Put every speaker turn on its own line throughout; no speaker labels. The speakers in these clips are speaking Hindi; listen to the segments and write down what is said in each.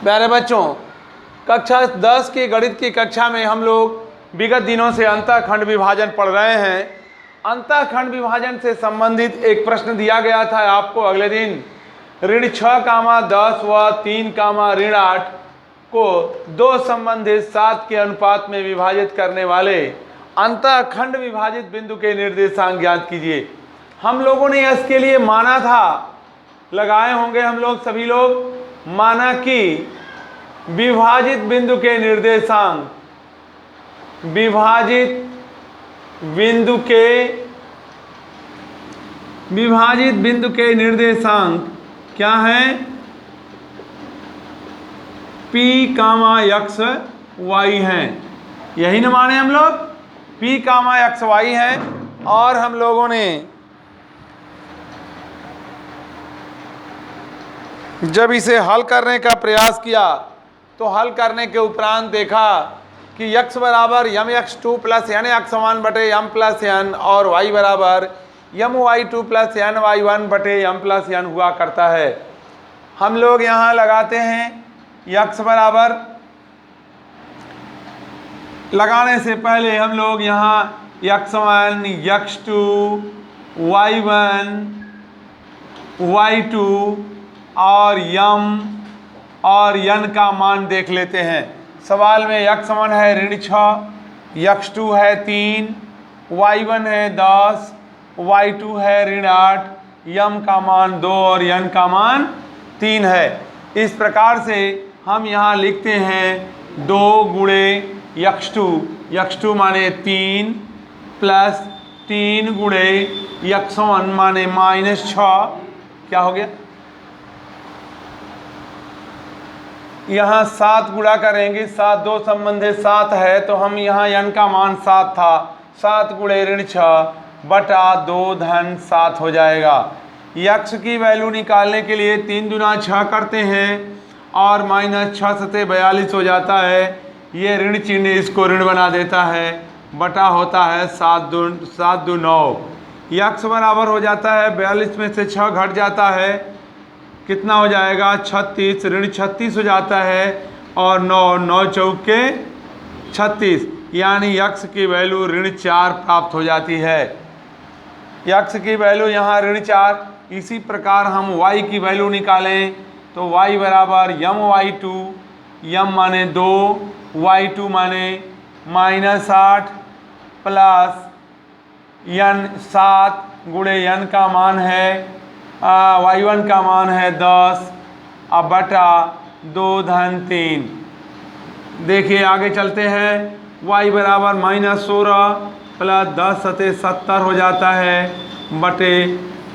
प्यारे बच्चों, कक्षा 10 की गणित की कक्षा में हम लोग विगत दिनों से अंतःखंड विभाजन पढ़ रहे हैं। अंतःखंड विभाजन से संबंधित एक प्रश्न दिया गया था आपको अगले दिन, ऋण 6, 10 व 3, ऋण 8 को दो संबंधित 7 के अनुपात में विभाजित करने वाले अंतःखंड विभाजित बिंदु के निर्देशांक ज्ञात कीजिए। हम लोगों ने इसके लिए माना था, लगाए होंगे हम लोग सभी लोग, माना कि विभाजित बिंदु के निर्देशांक, विभाजित बिंदु के निर्देशांक क्या है? P, X, Y हैं। यही ना माने हम लोग, P, X, Y हैं। और हम लोगों ने जब इसे हल करने का प्रयास किया तो हल करने के उपरांत देखा कि x बराबर mx2 प्लस nx1 बटे m प्लस n और y बराबर my2 प्लस ny1 बटे m प्लस n हुआ करता है। हम लोग यहाँ लगाते हैं x बराबर, लगाने से पहले हम लोग यहाँ x1, x2, y1, y2 और m और n का मान देख लेते हैं। सवाल में x1 है ऋण 6, x2 है 3, y1 है 10, y2 है ऋण 8, m का मान 2 और n का मान 3 है। इस प्रकार से हम यहाँ लिखते हैं 2 गुणे x2 माने 3 प्लस 3 गुणे x1 माने -6, क्या हो गया? यहाँ 7 गुणा करेंगे, 7 दो संबंधित 7 है तो हम यहाँ n का मान 7 था, 7 गुणे ऋण 6 बटा 2 धन 7 हो जाएगा। x की वैल्यू निकालने के लिए 3 दूना 6 करते हैं और -6 सते 42 हो जाता है। ये ऋण चिन्ह इसको ऋण बना देता है, बटा होता है 7 दू 9। x बराबर हो जाता है 42 में से 6 घट जाता है, कितना हो जाएगा? 36, ऋण 36 हो जाता है और 9 चौके 36, यानी x की वैल्यू ऋण 4 प्राप्त हो जाती है। x की वैल्यू यहाँ ऋण 4। इसी प्रकार हम y की वैल्यू निकालें तो y बराबर my2, m माने 2, y2 माने -8 प्लस n 7 गुणे n का मान है y1 का मान है 10 अब बटा 2 धन 3। देखिए आगे चलते हैं, y बराबर -16 प्लस 10 सते 70 हो जाता है, बटे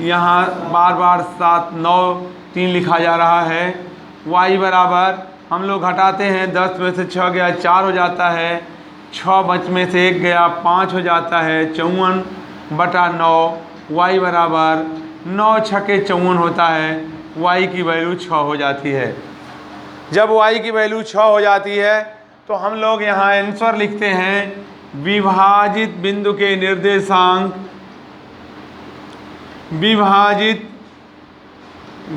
यहाँ बार बार 7 9 3 लिखा जा रहा है। y बराबर हम लोग घटाते हैं, 10 में से 6 गया 4 हो जाता है, 6 बच में से 1 गया 5 हो जाता है, 54 बटा 9। y बराबर 9 छके 54 होता है, y की वैल्यू 6 हो जाती है। जब y की वैल्यू 6 हो जाती है तो हम लोग यहाँ आंसर लिखते हैं, विभाजित बिंदु के निर्देशांक, विभाजित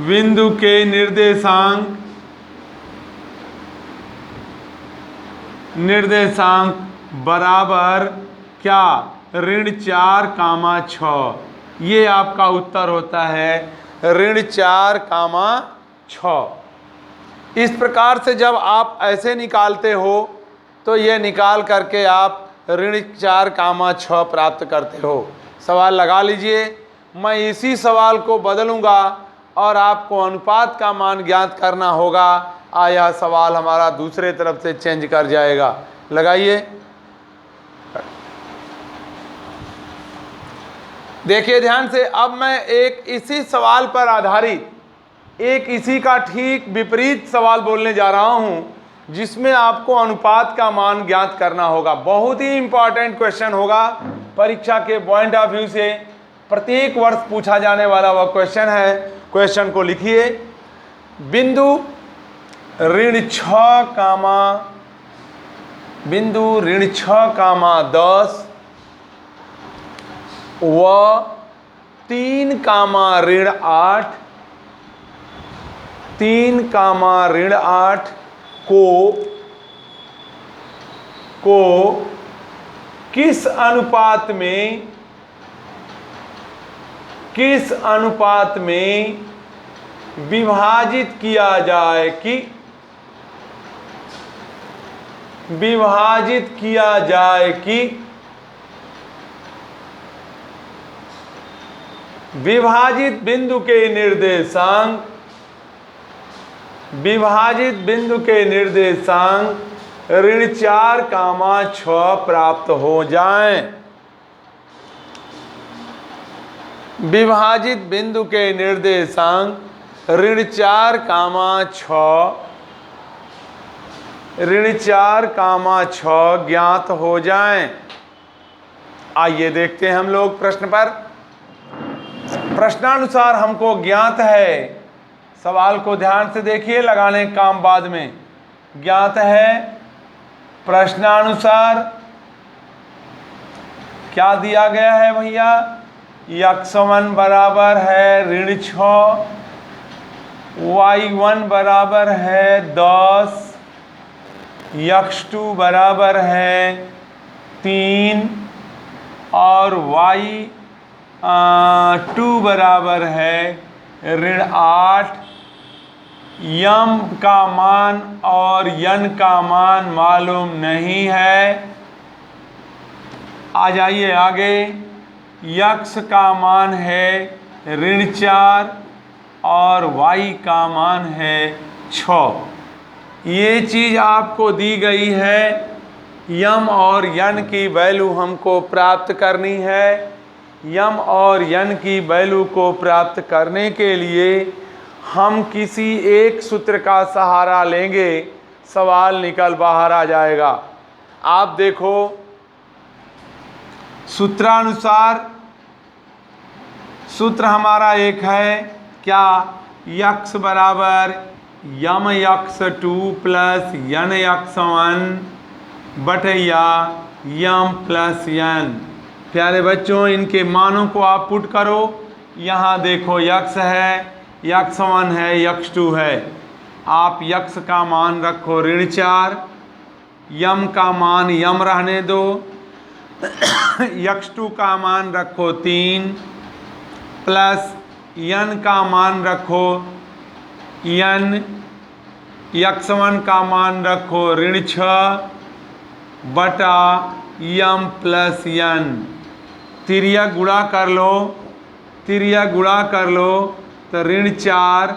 बिंदु के निर्देशांक बराबर क्या? ऋण 4, 6। ये आपका उत्तर होता है, ऋण 4, 6। इस प्रकार से जब आप ऐसे निकालते हो तो ये निकाल करके आप ऋण 4, 6 प्राप्त करते हो। सवाल लगा लीजिए, मैं इसी सवाल को बदलूंगा और आपको अनुपात का मान ज्ञात करना होगा। यह सवाल हमारा दूसरे तरफ से चेंज कर जाएगा। लगाइए, देखिए ध्यान से। अब मैं एक इसी सवाल पर आधारित एक इसी का ठीक विपरीत सवाल बोलने जा रहा हूं, जिसमें आपको अनुपात का मान ज्ञात करना होगा। बहुत ही इंपॉर्टेंट क्वेश्चन होगा परीक्षा के पॉइंट ऑफ व्यू से, प्रत्येक वर्ष पूछा जाने वाला वह क्वेश्चन है। क्वेश्चन को लिखिए, बिंदु ऋण 6, 10 व 3, ऋण 8 3 कामा ऋण 8 को किस अनुपात में विभाजित किया जाए कि विभाजित बिंदु के निर्देशांक ऋण 4 कामा 6 प्राप्त हो जाएं। विभाजित बिंदु के निर्देशांक ऋण 4 कामा 6 ज्ञात हो जाएं। आइए देखते हैं हम लोग प्रश्न पर। प्रश्नानुसार हमको ज्ञात है, सवाल को ध्यान से देखिए, लगाने का काम बाद में। ज्ञात है प्रश्नानुसार क्या दिया गया है भैया, x1 बराबर है ऋण 6, y1 बराबर है 10, x2 बराबर है 3 और y2 बराबर है ऋण 8। यम का मान और यन का मान मालूम नहीं है। आ जाइए आगे। यक्स का मान है ऋण 4 और y का मान है 6। ये चीज़ आपको दी गई है। यम और यन की वैल्यू हमको प्राप्त करनी है। यम और यन की वैल्यू को प्राप्त करने के लिए हम किसी एक सूत्र का सहारा लेंगे, सवाल निकल बाहर आ जाएगा। आप देखो सूत्रानुसार, सूत्र हमारा एक है क्या, यक्स बराबर यम x2 प्लस यन x1 बटैया यम प्लस यन। प्यारे बच्चों, इनके मानों को आप पुट करो। यहाँ देखो यक्स है, x1 है, x2 है। आप यक्स का मान रखो ऋण 4, यम का मान यम रहने दो, x2 का मान रखो 3 प्लस यन का मान रखो यन, x1 का मान रखो ऋण 6 बटा यम प्लस यन। तिरिया गुणा कर लो तो ऋण 4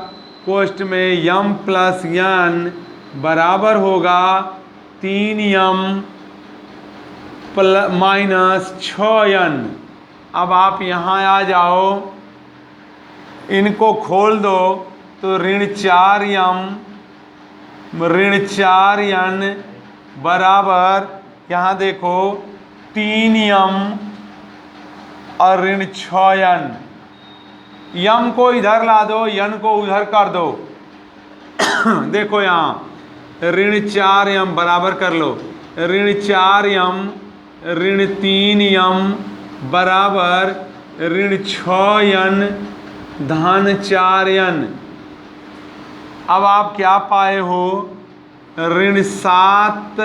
कोष्ठ में यम प्लस यन बराबर होगा 3 यम माइनस 6 यन। अब आप यहाँ आ जाओ, इनको खोल दो तो ऋण 4 यन बराबर, यहाँ देखो 3 यम और ऋण 6 यन। यम को इधर ला दो, यन को उधर कर दो। देखो यहाँ ऋण 4 यम बराबर कर लो, ऋण 4 यम ऋण 3 यम बराबर ऋण 6 यन धन 4 यन। अब आप क्या पाए हो, ऋण 7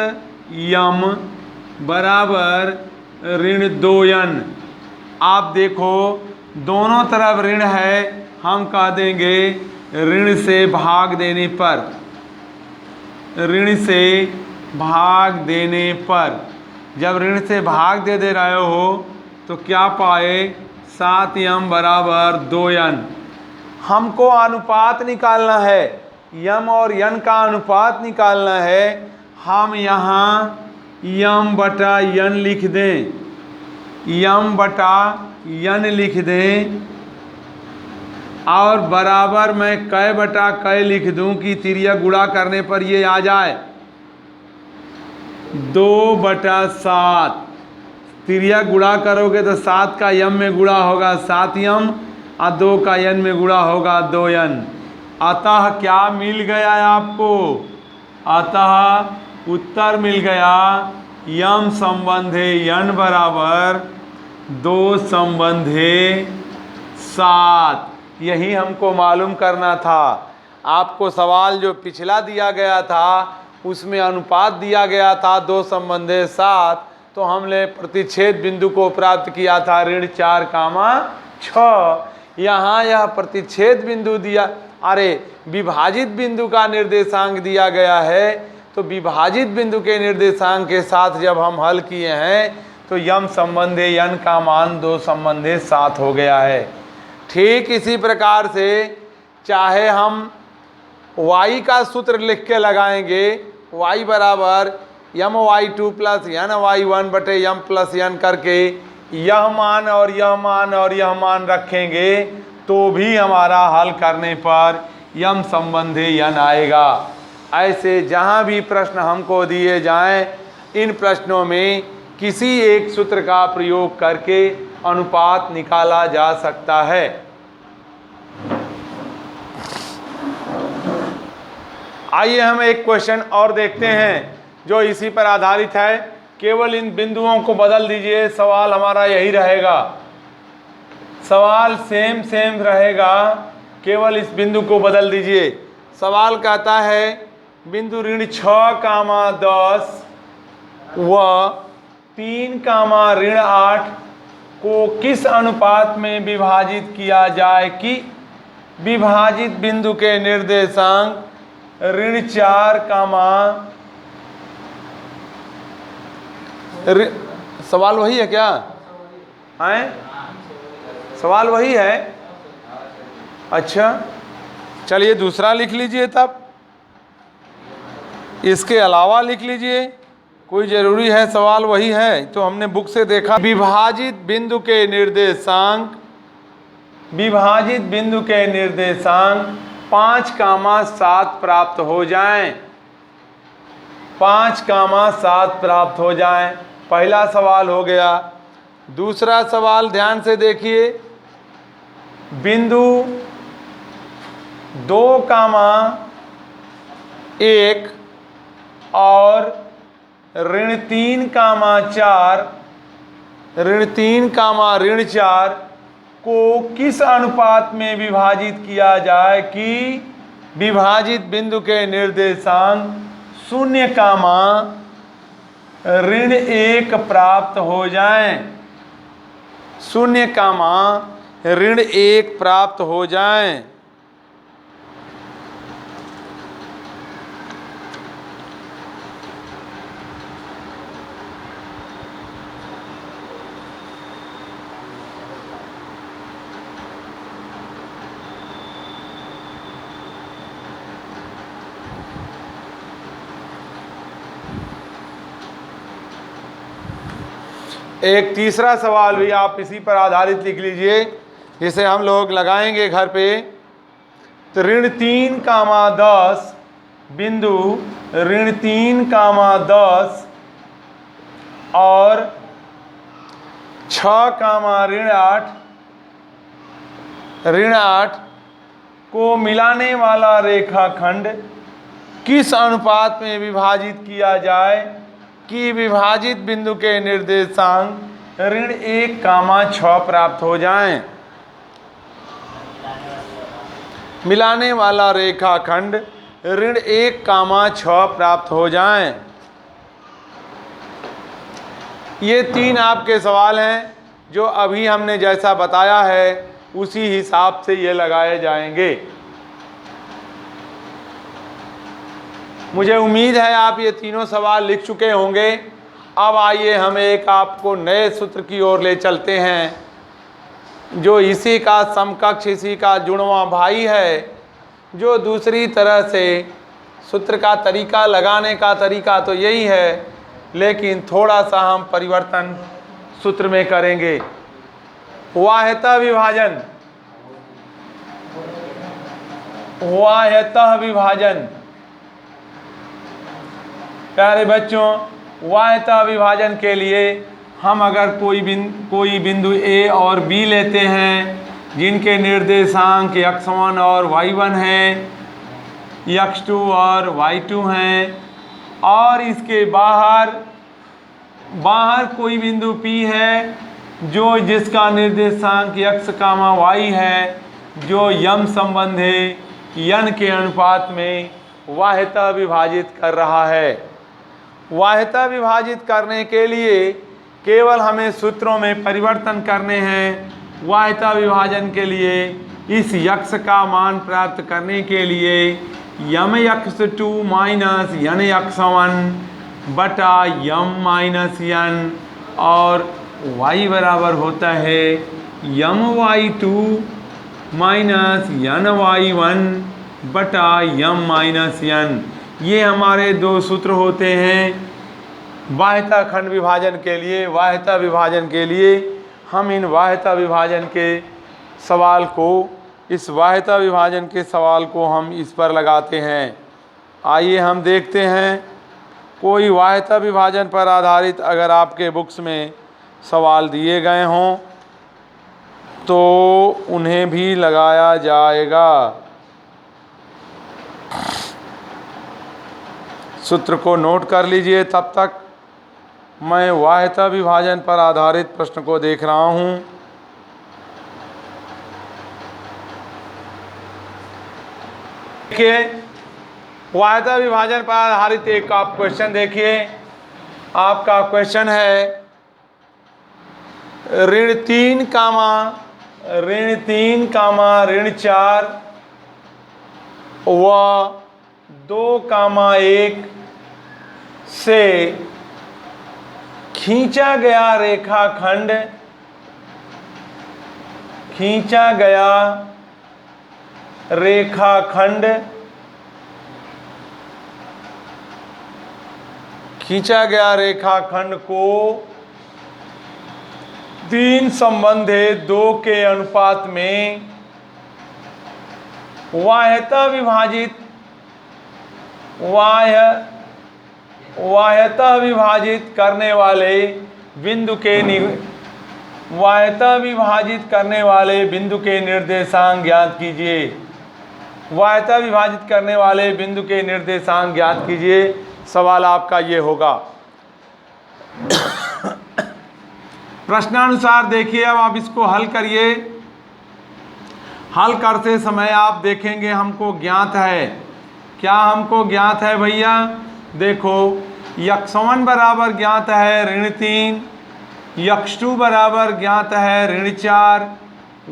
यम बराबर ऋण 2 यन। आप देखो दोनों तरफ ऋण है, हम कह देंगे ऋण से भाग देने पर, ऋण से भाग देने पर जब ऋण से भाग दे रहे हो तो क्या पाए, 7 यम बराबर 2 यन। हमको अनुपात निकालना है, यम और यन का अनुपात निकालना है। हम यहाँ यम बटा यन लिख दें, यम बटा यन लिख दें और बराबर मैं कै बटा कै लिख दूं कि तिरिया गुणा करने पर ये आ जाए 2/7। तिरिया गुणा करोगे तो 7 का यम में गुणा होगा 7 यम और 2 का यन में गुणा होगा 2 यन। अतः क्या मिल गया आपको, अतः उत्तर मिल गया यम संबंधे यन बराबर 2 संबंधे 7। यही हमको मालूम करना था। आपको सवाल जो पिछला दिया गया था उसमें अनुपात दिया गया था 2 संबंधे 7, तो हमने प्रतिच्छेद बिंदु को प्राप्त किया था ऋण 4, 6। यहाँ यह प्रतिच्छेद बिंदु दिया, अरे विभाजित बिंदु का निर्देशांक दिया गया है, तो विभाजित बिंदु के निर्देशांक के साथ जब हम हल किए हैं तो यम संबंधे n का मान 2 संबंधे 7 हो गया है। ठीक इसी प्रकार से चाहे हम y का सूत्र लिख के लगाएंगे, y बराबर my2 प्लस ny1 बटे m प्लस n करके यह मान और यह मान और यह मान रखेंगे तो भी हमारा हल करने पर यम संबंधी n आएगा। ऐसे जहाँ भी प्रश्न हमको दिए जाएं, इन प्रश्नों में किसी एक सूत्र का प्रयोग करके अनुपात निकाला जा सकता है। आइए हम एक क्वेश्चन और देखते हैं जो इसी पर आधारित है। केवल इन बिंदुओं को बदल दीजिए, सवाल हमारा यही रहेगा, सवाल सेम रहेगा, केवल इस बिंदु को बदल दीजिए। सवाल कहता है बिंदु ऋण 6, 10 व 3, ऋण 8 को किस अनुपात में विभाजित किया जाए कि विभाजित बिंदु के निर्देशांक ऋण 4, सवाल वही है क्या? हैं? सवाल वही है? अच्छा, चलिए दूसरा लिख लीजिए, तब इसके अलावा लिख लीजिए, कोई ज़रूरी है? सवाल वही है तो हमने बुक से देखा। विभाजित बिंदु के निर्देशांक 5, 7 प्राप्त हो जाएं, 5, 7 प्राप्त हो जाएं। पहला सवाल हो गया। दूसरा सवाल ध्यान से देखिए, बिंदु 2, 1 और ऋण 3, 4 ऋण 4 को किस अनुपात में विभाजित किया जाए कि विभाजित बिंदु के निर्देशांक 0, ऋण 1 प्राप्त हो जाएं, 0, ऋण 1 प्राप्त हो जाएं। एक तीसरा सवाल भी आप इसी पर आधारित लिख लीजिए, जिसे हम लोग लगाएंगे घर पे। तो ऋण 3, 10 बिंदु ऋण 3, 10 और 6, ऋण 8 को मिलाने वाला रेखाखंड किस अनुपात में विभाजित किया जाए कि विभाजित बिंदु के निर्देशांक ऋण 1, 6 प्राप्त हो जाएं। मिलाने वाला रेखाखंड ऋण 1, 6 प्राप्त हो जाएं। ये 3 आपके सवाल हैं जो अभी हमने जैसा बताया है उसी हिसाब से ये लगाए जाएंगे। मुझे उम्मीद है आप ये तीनों सवाल लिख चुके होंगे। अब आइए हम एक आपको नए सूत्र की ओर ले चलते हैं जो इसी का समकक्ष, इसी का जुड़वां भाई है, जो दूसरी तरह से सूत्र का तरीका, लगाने का तरीका तो यही है, लेकिन थोड़ा सा हम परिवर्तन सूत्र में करेंगे। वाह्यतः विभाजन, वाह्यतः विभाजन। प्यारे बच्चों, वाह्यतः विभाजन के लिए हम अगर कोई बिंदु A और B लेते हैं जिनके निर्देशांक x1 और y1 हैं, x2 और y2 हैं, और इसके बाहर कोई बिंदु P है जिसका निर्देशांक x, y है, जो यम संबंधी n के अनुपात में वाह्यता विभाजित कर रहा है। वाह्यता विभाजित करने के लिए केवल हमें सूत्रों में परिवर्तन करने हैं। वाह्यता विभाजन के लिए इस यक्ष का मान प्राप्त करने के लिए यम यक्ष 2 माइनस यन यक्ष 1 बटा यम माइनस यन और y बराबर होता है यम वाई 2 माइनस यन वाई 1 बटा यम माइनस यन। ये हमारे दो सूत्र होते हैं वाह्यता खंड विभाजन के लिए। वाह्यता विभाजन के लिए हम इन वाह्यता विभाजन के सवाल को, इस वाह्यता विभाजन के सवाल को हम इस पर लगाते हैं। आइए हम देखते हैं कोई वाह्यता विभाजन पर आधारित अगर आपके बुक्स में सवाल दिए गए हों तो उन्हें भी लगाया जाएगा। सूत्र को नोट कर लीजिए। तब तक मैं वाह्यता विभाजन पर आधारित प्रश्न को देख रहा हूं। देखिए वाह्यता विभाजन पर आधारित एक आप क्वेश्चन देखिए। आपका क्वेश्चन है ऋण 3 कामा ऋण 4 व 2,1 से खींचा गया रेखाखंड को 3 संबंधे 2 के अनुपात में वाह्यता विभाजित करने वाले बिंदु के निर्देशांक ज्ञात कीजिए। वाह्यता विभाजित करने वाले बिंदु के निर्देशांक ज्ञात कीजिए। सवाल आपका ये होगा। प्रश्नानुसार देखिए। अब आप इसको हल करिए। हल करते समय आप देखेंगे हमको ज्ञात है। क्या हमको ज्ञात है भैया? देखो x1 बराबर ज्ञात है ऋण 3, x2 बराबर ज्ञात है ऋण 4,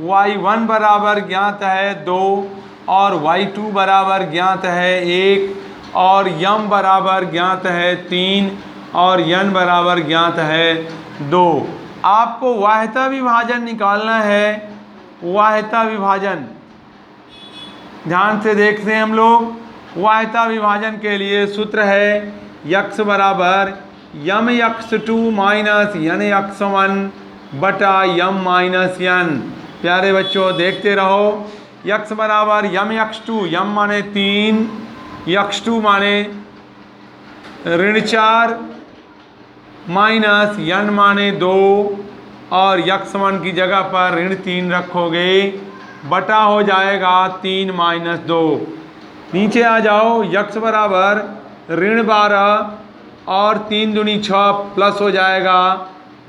y1 बराबर ज्ञात है 2 और y2 बराबर ज्ञात है 1 और m बराबर ज्ञात है 3 और n बराबर ज्ञात है 2। आपको वाह्यता विभाजन निकालना है। वाह्यता विभाजन ध्यान से देखते हैं हम लोग। वाह्यता विभाजन के लिए सूत्र है यक्ष बराबर यम यक्ष 2 माइनस यन यक्ष 1 बटा यम माइनस यन। प्यारे बच्चों देखते रहो। यक्ष बराबर यम यक्ष 2, यम माने 3, यक्ष 2 माने ऋण 4 माइनस यन माने 2 और यक्ष 1 की जगह पर ऋण 3 रखोगे बटा हो जाएगा 3 माइनस 2। नीचे आ जाओ। यक्ष बराबर ऋण 12 और 3 दूनी 6 प्लस हो जाएगा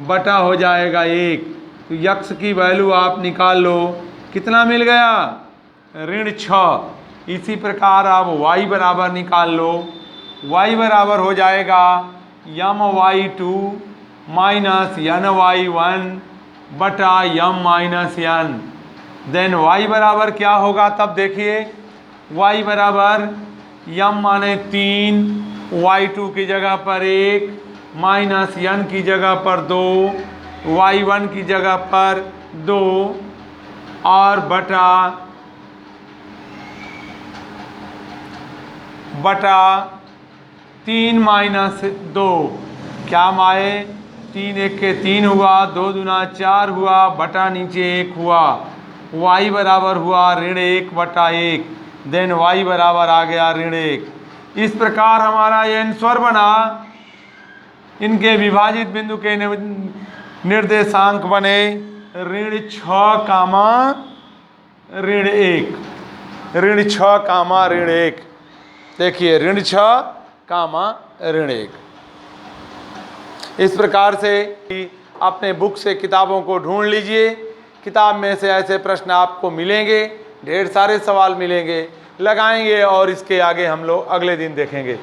बटा हो जाएगा 1। तो यक्ष की वैल्यू आप निकाल लो। कितना मिल गया? ऋण 6। इसी प्रकार आप y बराबर निकाल लो। y बराबर हो जाएगा यम y2 माइनस यन y1 बटा यम माइनस यन। देन y बराबर क्या होगा? तब देखिए y बराबर यम माने 3, y2 की जगह पर 1 माइनस यन की जगह पर 2, y1 की जगह पर 2 और बटा 3 माइनस 2। क्या माए? 3 1 के 3 हुआ, 2 दूना 4 हुआ बटा नीचे 1 हुआ। y बराबर हुआ ऋण 1 बटा 1। देन y बराबर आ गया ऋण 1। इस प्रकार हमारा ये आंसर बना। इनके विभाजित बिंदु के निर्देशांक बने ऋण 6 कामा ऋण 1। ऋण 6 कामा ऋण 1। देखिए ऋण 6 कामा ऋण 1। इस प्रकार से अपने बुक से किताबों को ढूंढ लीजिए। किताब में से ऐसे प्रश्न आपको मिलेंगे ढेर सारे सवाल मिलेंगे, लगाएंगे और इसके आगे हम लोग अगले दिन देखेंगे।